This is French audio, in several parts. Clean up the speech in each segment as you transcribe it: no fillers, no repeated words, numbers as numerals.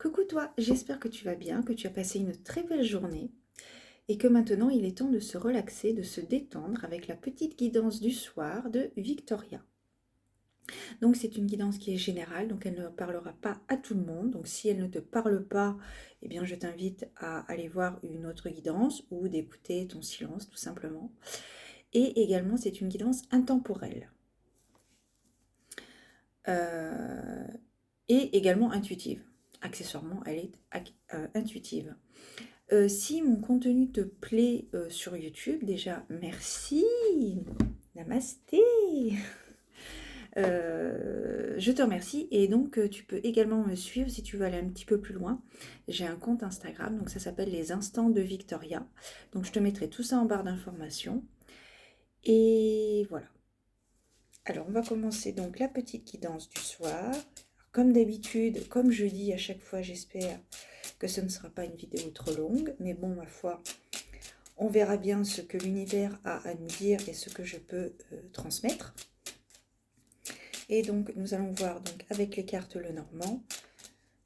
Coucou toi, j'espère que tu vas bien, que tu as passé une très belle journée et que maintenant il est temps de se relaxer, de se détendre avec la petite guidance du soir de Victoria. Donc c'est une guidance qui est générale, donc elle ne parlera pas à tout le monde. Donc si elle ne te parle pas, eh bien je t'invite à aller voir une autre guidance ou d'écouter ton silence tout simplement. Et également c'est une guidance intemporelle. Et également intuitive. Accessoirement, elle est intuitive. Si mon contenu te plaît sur YouTube, déjà merci, namasté. Je te remercie et donc tu peux également me suivre si tu veux aller un petit peu plus loin. J'ai un compte Instagram, donc ça s'appelle les Instants de Victoria. Donc je te mettrai tout ça en barre d'informations. Et voilà. Alors on va commencer donc la petite guidance du soir. Comme d'habitude, comme je dis à chaque fois, j'espère que ce ne sera pas une vidéo trop longue, mais bon, ma foi, on verra bien ce que l'univers a à nous dire et ce que je peux transmettre. Et donc, nous allons voir donc avec les cartes Lenormand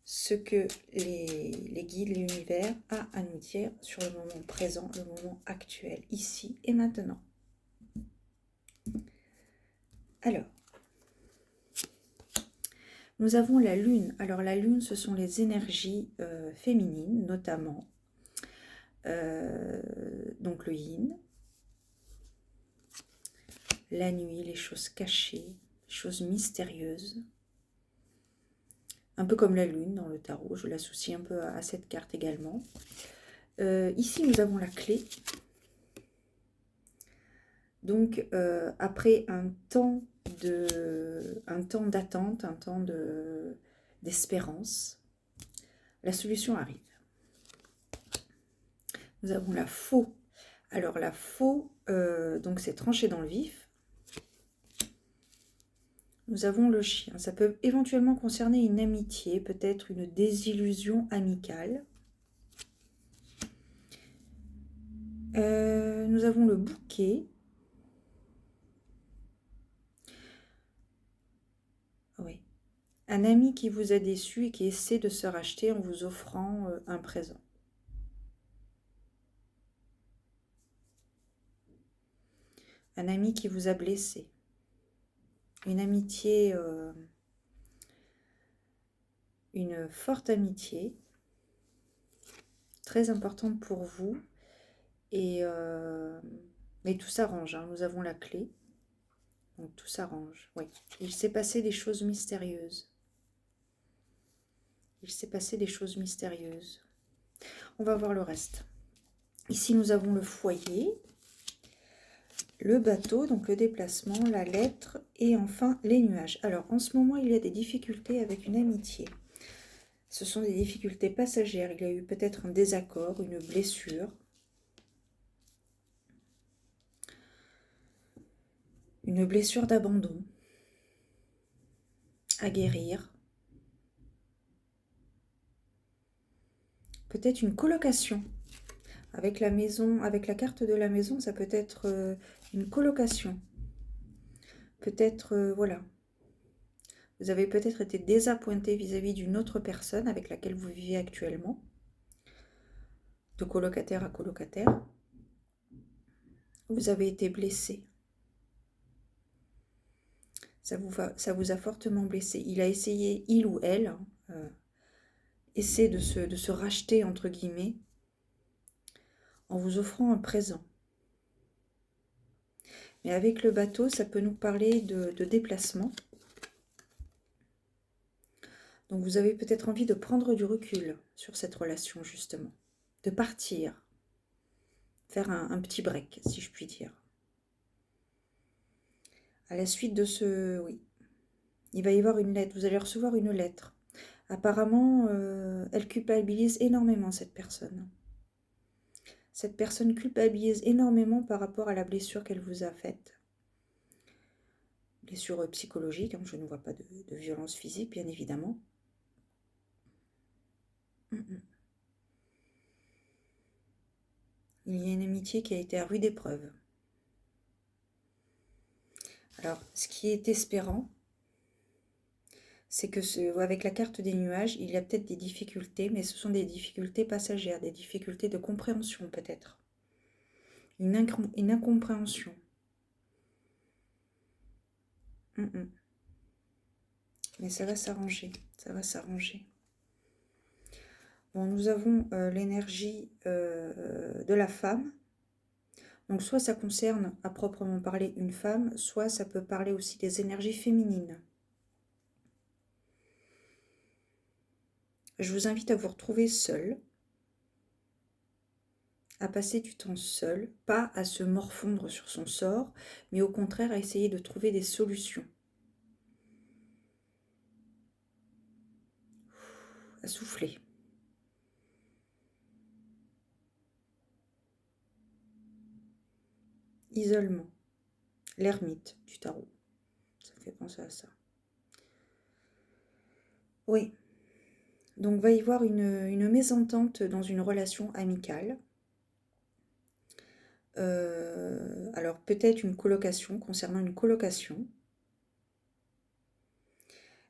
ce que les guides, l'univers a à nous dire sur le moment présent, le moment actuel, ici et maintenant. Alors, nous avons la lune. Alors la lune, ce sont les énergies féminines, notamment. Donc le yin, la nuit, les choses cachées, les choses mystérieuses. Un peu comme la lune dans le tarot, je l'associe un peu à cette carte également. Ici, nous avons la clé. Donc, après un temps d'attente, un temps d'espérance, la solution arrive. Nous avons la faux. Alors, la faux, donc c'est tranché dans le vif. Nous avons le chien. Ça peut éventuellement concerner une amitié, peut-être une désillusion amicale. Nous avons le bouquet. Oui. Un ami qui vous a déçu et qui essaie de se racheter en vous offrant un présent. Un ami qui vous a blessé. Une amitié, une forte amitié, très importante pour vous. Et mais tout s'arrange, hein. Nous avons la clé. Donc tout s'arrange, oui. Il s'est passé des choses mystérieuses. Il s'est passé des choses mystérieuses. On va voir le reste. Ici, nous avons le foyer, le bateau, donc le déplacement, la lettre et enfin les nuages. Alors, en ce moment, il y a des difficultés avec une amitié. Ce sont des difficultés passagères. Il y a eu peut-être un désaccord, une blessure. Une blessure d'abandon à guérir. Peut-être une colocation. Avec la maison, avec la carte de la maison, ça peut être une colocation. Peut-être, voilà. Vous avez peut-être été désappointé vis-à-vis d'une autre personne avec laquelle vous vivez actuellement. De colocataire à colocataire. Vous avez été blessé. Ça vous a fortement blessé. Il a essayé, il ou elle, essaie de se racheter, entre guillemets, en vous offrant un présent. Mais avec le bateau, ça peut nous parler de déplacement. Donc vous avez peut-être envie de prendre du recul sur cette relation, justement. De partir. Faire un petit break, si je puis dire. À la suite de ce... Oui. Il va y avoir une lettre. Vous allez recevoir une lettre. Apparemment, elle culpabilise énormément, cette personne. Cette personne culpabilise énormément par rapport à la blessure qu'elle vous a faite. Blessure psychologique, hein, je ne vois pas de violence physique, bien évidemment. Il y a une amitié qui a été à rude épreuve. Alors, ce qui est espérant, c'est que avec la carte des nuages, il y a peut-être des difficultés, mais ce sont des difficultés passagères, des difficultés de compréhension peut-être. Une incompréhension. Mais ça va s'arranger, ça va s'arranger. Bon, nous avons l'énergie de la femme. Donc soit ça concerne à proprement parler une femme, soit ça peut parler aussi des énergies féminines. Je vous invite à vous retrouver seul, à passer du temps seul, pas à se morfondre sur son sort, mais au contraire à essayer de trouver des solutions. À souffler. Isolement. L'ermite du tarot. Ça me fait penser à ça. Oui. Donc va y avoir une mésentente dans une relation amicale. Alors peut-être une colocation, concernant une colocation.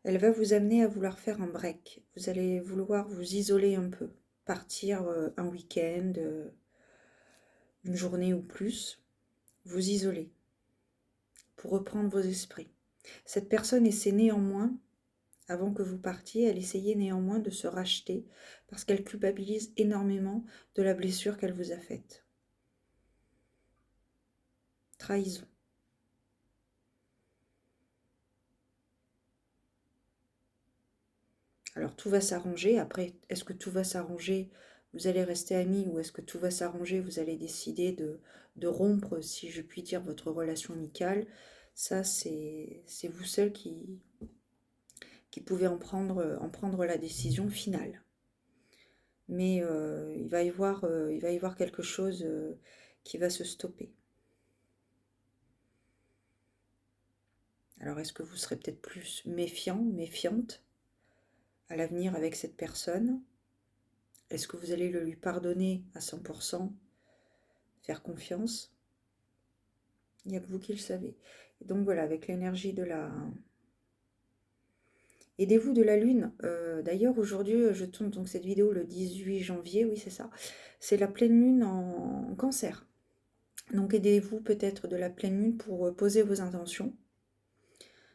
Elle va vous amener à vouloir faire un break. Vous allez vouloir vous isoler un peu. Partir un week-end, une journée ou plus. Vous isoler. Pour reprendre vos esprits. Cette personne essaie néanmoins, avant que vous partiez, elle essayait néanmoins de se racheter parce qu'elle culpabilise énormément de la blessure qu'elle vous a faite. Trahison. Alors tout va s'arranger. Après, est-ce que tout va s'arranger? Vous allez rester amis ou est-ce que tout va s'arranger? Vous allez décider de rompre, si je puis dire, votre relation amicale. Ça, c'est vous seul qui pouvez en prendre la décision finale. Mais il va y avoir quelque chose qui va se stopper. Alors, est-ce que vous serez peut-être plus méfiant, méfiante à l'avenir avec cette personne? Est-ce que vous allez le lui pardonner à 100%, faire confiance? Il n'y a que vous qui le savez. Et donc voilà, avec l'énergie de la... Aidez-vous de la lune. D'ailleurs, aujourd'hui, je tourne donc cette vidéo le 18 janvier, oui c'est ça. C'est la pleine lune en cancer. Donc aidez-vous peut-être de la pleine lune pour poser vos intentions.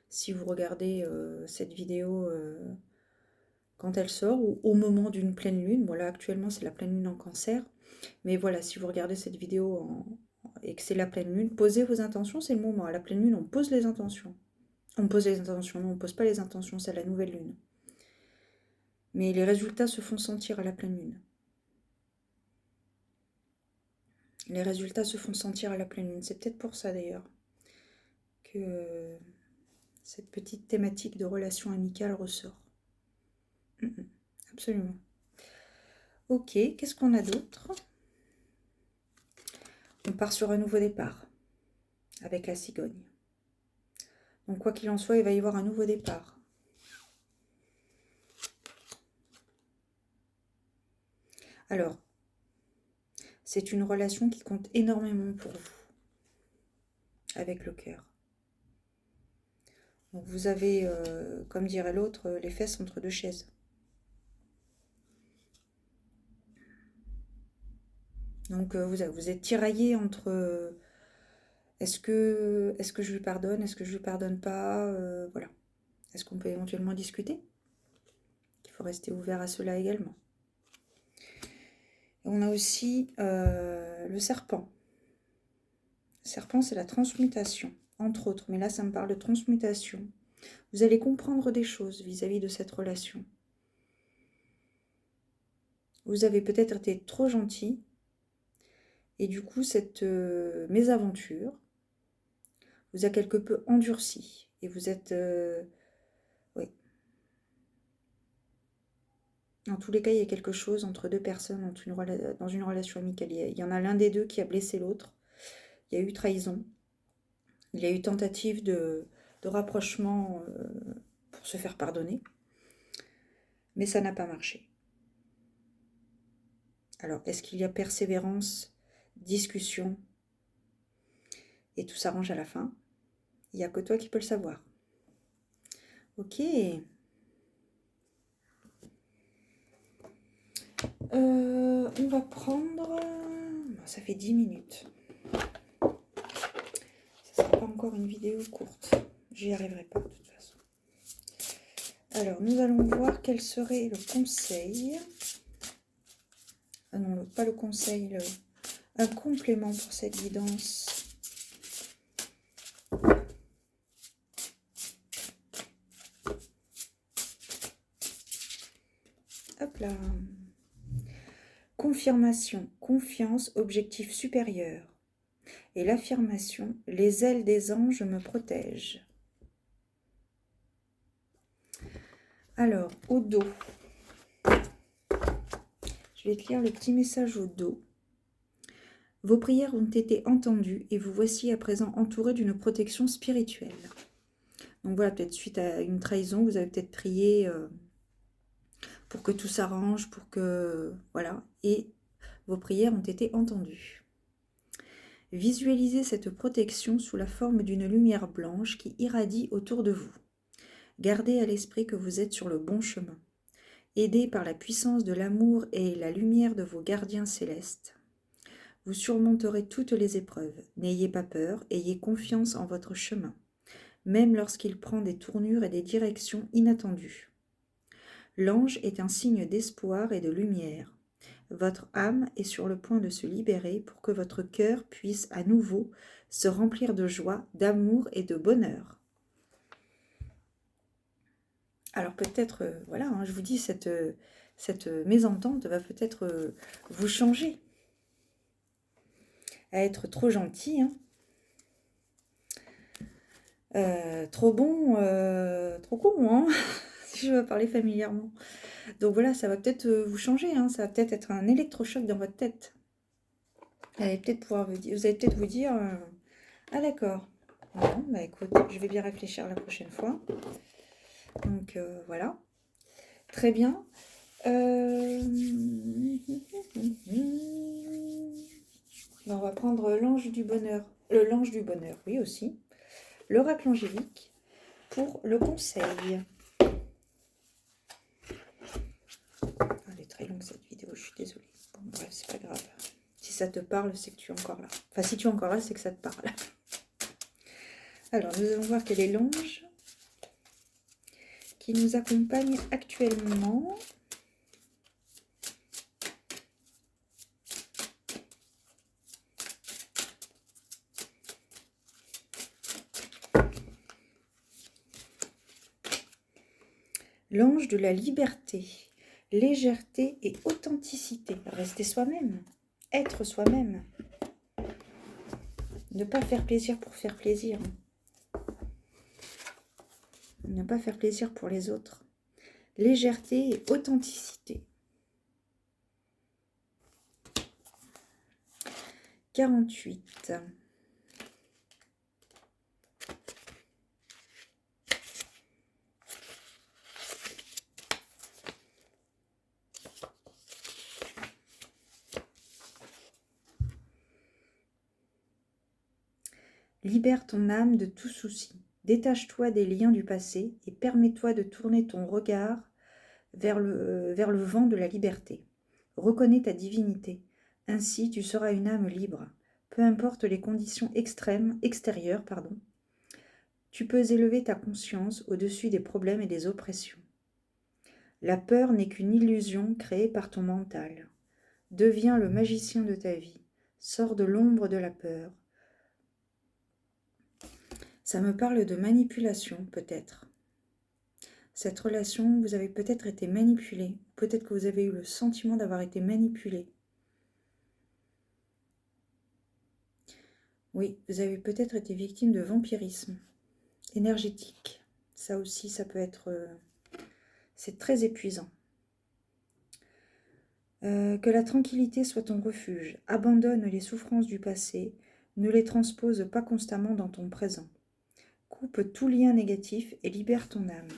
Si vous regardez cette vidéo quand elle sort ou au moment d'une pleine lune. Bon là actuellement c'est la pleine lune en cancer. Mais voilà, si vous regardez cette vidéo et que c'est la pleine lune, posez vos intentions, c'est le moment. À la pleine lune, on pose les intentions. On pose les intentions, non, on ne pose pas les intentions, c'est la nouvelle lune. Mais les résultats se font sentir à la pleine lune. Les résultats se font sentir à la pleine lune. C'est peut-être pour ça d'ailleurs que cette petite thématique de relation amicale ressort. Absolument. Ok, qu'est-ce qu'on a d'autre? On part sur un nouveau départ avec la cigogne. Donc quoi qu'il en soit, il va y avoir un nouveau départ. Alors, c'est une relation qui compte énormément pour vous, avec le cœur. Donc vous avez, comme dirait l'autre, les fesses entre deux chaises. Donc vous êtes tiraillé entre est-ce que je lui pardonne, est-ce que je lui pardonne pas, voilà. Est-ce qu'on peut éventuellement discuter? Il faut rester ouvert à cela également. Et on a aussi le serpent. Le serpent, c'est la transmutation, entre autres. Mais là, ça me parle de transmutation. Vous allez comprendre des choses vis-à-vis de cette relation. Vous avez peut-être été trop gentil. Et du coup, cette mésaventure vous a quelque peu endurci. Et vous êtes... oui. Dans tous les cas, il y a quelque chose entre deux personnes, dans une relation amicale. Il y en a l'un des deux qui a blessé l'autre. Il y a eu trahison. Il y a eu tentative de rapprochement pour se faire pardonner. Mais ça n'a pas marché. Alors, est-ce qu'il y a persévérance, discussion et tout s'arrange à la fin? Il n'y a que toi qui peux le savoir. Ok. on va prendre... Ça fait 10 minutes. Ça ne sera pas encore une vidéo courte. J'y arriverai pas de toute façon. Alors, nous allons voir quel serait le conseil. Ah non, pas le conseil, un complément pour cette guidance. Hop là. Confirmation, confiance, objectif supérieur. Et l'affirmation, les ailes des anges me protègent. Alors, au dos. Je vais te lire le petit message au dos. Vos prières ont été entendues et vous voici à présent entouré d'une protection spirituelle. Donc voilà, peut-être suite à une trahison, vous avez peut-être prié pour que tout s'arrange, pour que... Voilà, et vos prières ont été entendues. Visualisez cette protection sous la forme d'une lumière blanche qui irradie autour de vous. Gardez à l'esprit que vous êtes sur le bon chemin. Aidé par la puissance de l'amour et la lumière de vos gardiens célestes, vous surmonterez toutes les épreuves. N'ayez pas peur, ayez confiance en votre chemin, même lorsqu'il prend des tournures et des directions inattendues. L'ange est un signe d'espoir et de lumière. Votre âme est sur le point de se libérer pour que votre cœur puisse à nouveau se remplir de joie, d'amour et de bonheur. Alors peut-être, voilà, hein, je vous dis, cette mésentente va peut-être vous changer à être trop gentil, hein. Trop bon, trop con, hein, si je veux parler familièrement. Donc voilà, ça va peut-être vous changer, hein, ça va peut-être être un électrochoc dans votre tête. Vous allez peut-être vous dire, ah d'accord, bon, bah écoute, je vais bien réfléchir la prochaine fois. Donc voilà, très bien. On va prendre l'ange du bonheur, l'ange du bonheur, oui aussi, l'oracle angélique pour le conseil. Elle est très longue cette vidéo, je suis désolée. Bon, bref, c'est pas grave. Si ça te parle, c'est que tu es encore là. Enfin, si tu es encore là, c'est que ça te parle. Alors, nous allons voir quel est l'ange qui nous accompagne actuellement. L'ange de la liberté, légèreté et authenticité. Rester soi-même, être soi-même. Ne pas faire plaisir pour faire plaisir. Ne pas faire plaisir pour les autres. Légèreté et authenticité. 48. Libère ton âme de tout souci. Détache-toi des liens du passé et permets-toi de tourner ton regard vers le vent de la liberté. Reconnais ta divinité. Ainsi, tu seras une âme libre. Peu importe les conditions extérieures, tu peux élever ta conscience au-dessus des problèmes et des oppressions. La peur n'est qu'une illusion créée par ton mental. Deviens le magicien de ta vie. Sors de l'ombre de la peur. Ça me parle de manipulation, peut-être. Cette relation, vous avez peut-être été manipulé. Peut-être que vous avez eu le sentiment d'avoir été manipulé. Oui, vous avez peut-être été victime de vampirisme énergétique. Ça aussi, ça peut être... c'est très épuisant. Que la tranquillité soit ton refuge. Abandonne les souffrances du passé. Ne les transpose pas constamment dans ton présent. Coupe tout lien négatif et libère ton âme.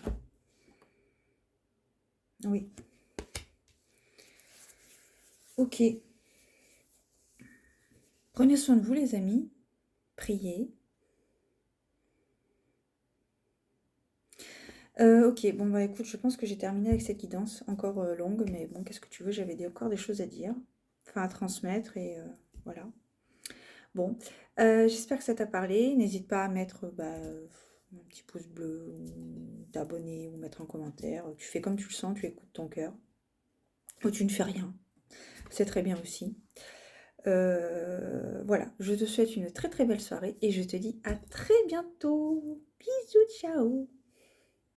Oui. Ok. Prenez soin de vous, les amis. Priez. Ok, bon bah écoute, je pense que j'ai terminé avec cette guidance, encore longue, mais bon, qu'est-ce que tu veux, j'avais encore des choses à dire. enfin à transmettre et voilà. Bon, j'espère que ça t'a parlé. N'hésite pas à mettre un petit pouce bleu, ou t'abonner, ou mettre un commentaire. Tu fais comme tu le sens, tu écoutes ton cœur. Ou tu ne fais rien. C'est très bien aussi. Voilà, je te souhaite une très très belle soirée et je te dis à très bientôt. Bisous, ciao.